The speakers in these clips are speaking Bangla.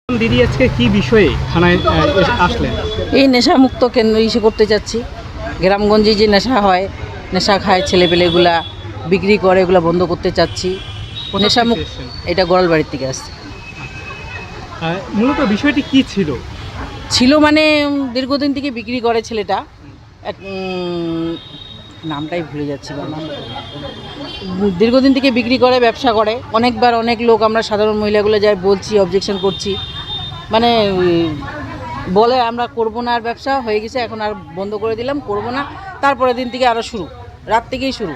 দিদি আজকে কি বিষয়ে থানায় আসলেন? এই নেশামুক্ত কেন্দ্র ইসে করতে চাচ্ছি। গ্রামগঞ্জে যে নেশা হয়, নেশা খায় ছেলেপেলেগুলা, বিক্রি করে, এগুলো বন্ধ করতে চাচ্ছি। নেশামুক্ত এটা গোড়ালবাড়ির থেকে আসছে। মূলত বিষয়টি কি ছিল? মানে দীর্ঘদিন থেকে বিক্রি করে ছেলেটা, নামটাই ভুলে যাচ্ছি বাবা। দীর্ঘদিন থেকে বিক্রি করে, ব্যবসা করে। অনেকবার অনেক লোক আমরা সাধারণ মহিলাগুলো যাই বলছি, অবজেকশন করছি, মানে বলে আমরা করবো না, আর ব্যবসা হয়ে গেছে, এখন আর বন্ধ করে দিলাম, করবো না। তারপরের দিন থেকে আরও শুরু, রাত থেকেই শুরু।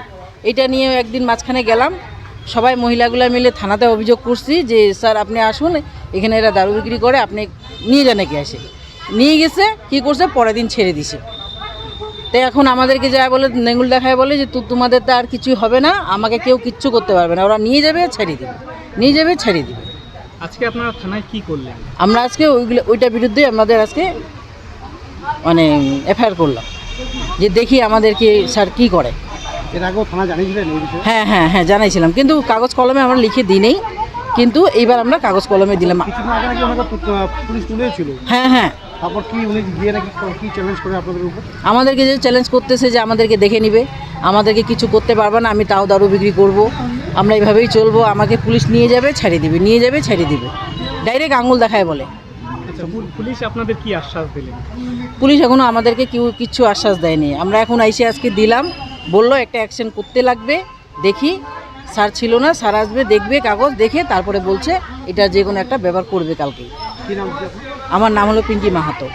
এটা নিয়ে একদিন মাঝখানে গেলাম, সবাই মহিলাগুলো মিলে থানাতে অভিযোগ করছি যে স্যার আপনি আসুন, এখানে এরা দারু বিক্রি করে, আপনি নিয়ে যান, নাকি আসে নিয়ে গেছে। কী করছে, পরের দিন ছেড়ে দিছে। তো এখন আমাদেরকে যা বলে, নেঙ্গুল দেখায়, বলে যে তোমাদের তো আর কিছুই হবে না, আমাকে কেউ কিচ্ছু করতে পারবে না, ওরা নিয়ে যাবে ছেড়ে দিবে, নিয়ে যাবে ছেড়ে দিবে। আজকে আপনারা থানায় কি করলেন? আমরা আজকে ওইটার বিরুদ্ধে আমাদের আজকে মানে এফআইআর করলাম, যে দেখি আমাদেরকে স্যার কী করে। এর আগেও থানা জানিয়েছিলেন এই বিষয়ে? হ্যাঁ হ্যাঁ হ্যাঁ জানাইছিলাম, কিন্তু কাগজ কলমে আমরা লিখে দিই নেই, কিন্তু এইবার আমরা কাগজ কলমে দিলাম। কিছুদিন আগে নাকি ওনাকে পুলিশ তুলেছিল। হ্যাঁ হ্যাঁ, তারপর কি উনি গিয়ে নাকি কি চ্যালেঞ্জ করে আপনাদের উপর? আমাদেরকে যে চ্যালেঞ্জ করতেছে যে আমাদেরকে দেখে নিবে, আমাদেরকে কিছু করতে পারবে না, আমি তাও দারু বিক্রি করব, আমরা এইভাবেই চলবো, আমাকে পুলিশ নিয়ে যাবে ছেড়ে দিবে, নিয়ে যাবে ছেড়ে দিবে, ডাইরেক্ট আঙুল দেখায় বলে। আচ্ছা, পুলিশ আপনাদের কি আশ্বাস দিলেন? পুলিশ এখনও আমাদেরকে কিচ্ছু আশ্বাস দেয়নি। আমরা এখন আইসে আজকে দিলাম, বললো একটা অ্যাকশন করতে লাগবে, দেখি। স্যার ছিল না, স্যার আসবে, দেখবে, কাগজ দেখে তারপরে বলছে এটা যে কোনো একটা ব্যবহার করবে কালকে। কি নাম? আমার নাম হলো পিঙ্কি মাহাতো।